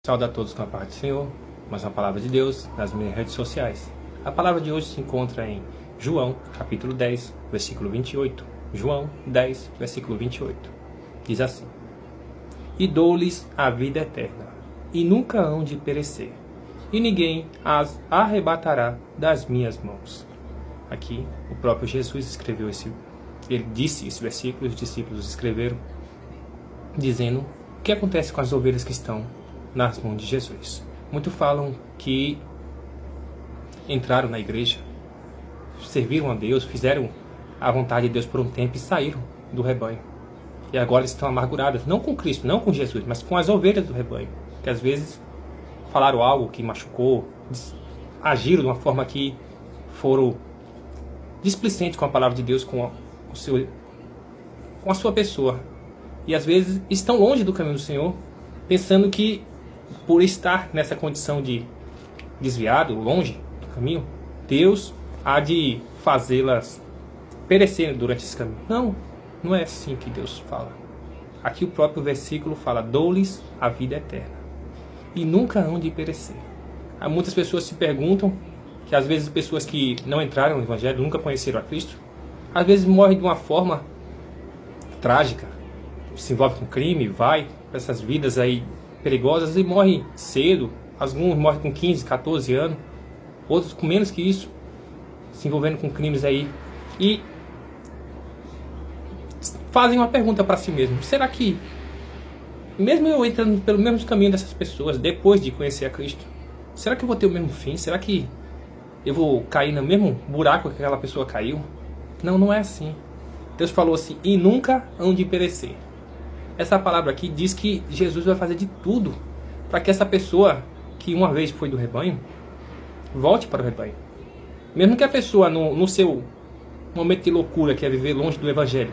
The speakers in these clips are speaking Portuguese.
Saúde a todos com a paz do Senhor, mais uma palavra de Deus nas minhas redes sociais. A palavra de hoje se encontra em João, capítulo 10, versículo 28. João 10, versículo 28. Diz assim: E dou-lhes a vida eterna, e nunca hão de perecer, e ninguém as arrebatará das minhas mãos. Aqui, o próprio Jesus escreveu ele disse esse versículo, os discípulos escreveram, dizendo o que acontece com as ovelhas que estão nas mãos de Jesus. Muitos falam que entraram na igreja, serviram a Deus, fizeram a vontade de Deus por um tempo e saíram do rebanho. E agora estão amarguradas, não com Cristo, não com Jesus, mas com as ovelhas do rebanho, que às vezes falaram algo que machucou, agiram de uma forma que foram displicentes com a palavra de Deus, com a sua pessoa. E às vezes estão longe do caminho do Senhor, pensando que por estar nessa condição de desviado, longe do caminho, Deus há de fazê-las perecer durante esse caminho. Não, não é assim que Deus fala. Aqui o próprio versículo fala: dou-lhes a vida eterna, e nunca hão de perecer. Há muitas pessoas se perguntam, que às vezes pessoas que não entraram no Evangelho, nunca conheceram a Cristo, às vezes morrem de uma forma trágica, se envolve com crime, vai para essas vidas aí perigosas e morrem cedo. Alguns morrem com 15, 14 anos, outros com menos que isso, se envolvendo com crimes aí, e fazem uma pergunta para si mesmo: será que, mesmo eu entrando pelo mesmo caminho dessas pessoas, depois de conhecer a Cristo, será que eu vou ter o mesmo fim? Será que eu vou cair no mesmo buraco que aquela pessoa caiu? Não, não é assim. Deus falou assim: e nunca hão de perecer. Essa palavra aqui diz que Jesus vai fazer de tudo para que essa pessoa que uma vez foi do rebanho volte para o rebanho. Mesmo que a pessoa no seu momento de loucura, que é viver longe do Evangelho,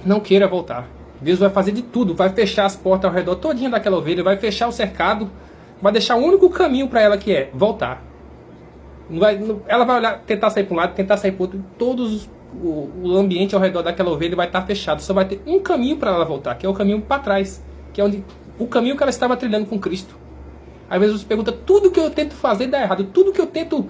não queira voltar, Deus vai fazer de tudo, vai fechar as portas ao redor todinha daquela ovelha, vai fechar o cercado, vai deixar o único caminho para ela, que é voltar. Ela vai olhar, tentar sair para um lado, tentar sair para o outro, o ambiente ao redor daquela ovelha vai estar fechado. Só vai ter um caminho para ela voltar, que é o caminho para trás, que é o caminho que ela estava trilhando com Cristo. Às vezes você pergunta: tudo que eu tento fazer dá errado, tudo que eu tento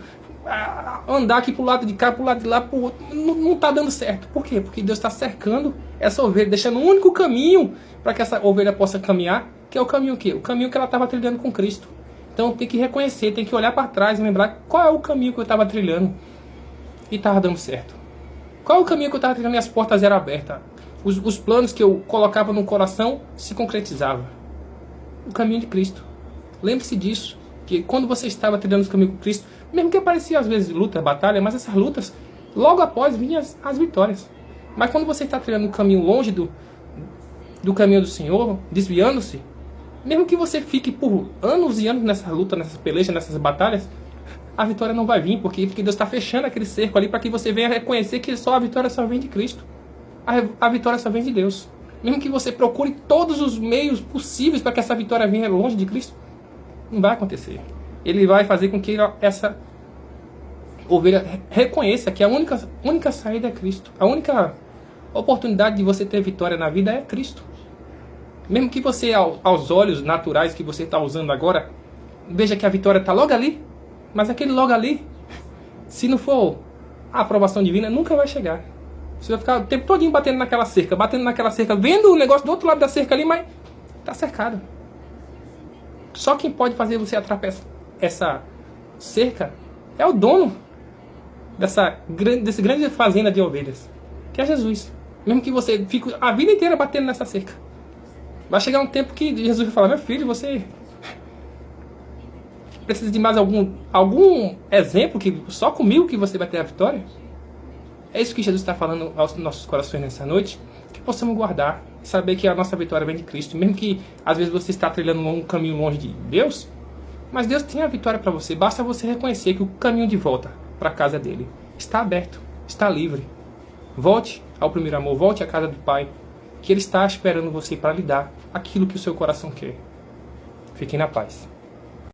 andar aqui para o lado de cá, para o lado de lá, pro outro, não está dando certo. Por quê? Porque Deus está cercando essa ovelha, deixando um único caminho para que essa ovelha possa caminhar, que é o caminho que? O caminho que ela estava trilhando com Cristo. Então tem que reconhecer, tem que olhar para trás e lembrar qual é o caminho que eu estava trilhando e estava dando certo. Qual é o caminho que eu estava trilhando e as portas eram abertas? Os planos que eu colocava no coração se concretizavam. O caminho de Cristo. Lembre-se disso, que quando você estava trilhando o caminho com Cristo, mesmo que aparecia às vezes luta, batalha, mas essas lutas, logo após vinham as vitórias. Mas quando você está trilhando um caminho longe do caminho do Senhor, desviando-se, mesmo que você fique por anos e anos nessa luta, nessas pelejas, nessas batalhas, a vitória não vai vir. Porque Deus está fechando aquele cerco ali para que você venha reconhecer que só a vitória só vem de Cristo. A vitória só vem de Deus. Mesmo que você procure todos os meios possíveis para que essa vitória venha longe de Cristo, não vai acontecer. Ele vai fazer com que essa ovelha reconheça que a única saída é Cristo. A única oportunidade de você ter vitória na vida é Cristo. Mesmo que você, aos olhos naturais que você está usando agora, veja que a vitória está logo ali, mas aquele logo ali, se não for a aprovação divina, nunca vai chegar. Você vai ficar o tempo todinho batendo naquela cerca, vendo o negócio do outro lado da cerca ali, mas está cercado. Só quem pode fazer você atravessar essa cerca é o dono desse grande fazenda de ovelhas, que é Jesus. Mesmo que você fique a vida inteira batendo nessa cerca, vai chegar um tempo que Jesus vai falar: meu filho, você precisa de mais algum exemplo que só comigo que você vai ter a vitória? É isso que Jesus está falando aos nossos corações nessa noite, que possamos guardar, saber que a nossa vitória vem de Cristo. Mesmo que às vezes você está trilhando um caminho longe de Deus, mas Deus tem a vitória para você. Basta você reconhecer que o caminho de volta para a casa dele está aberto, está livre. Volte ao primeiro amor, volte à casa do Pai, que Ele está esperando você para lhe dar aquilo que o seu coração quer. Fiquem na paz.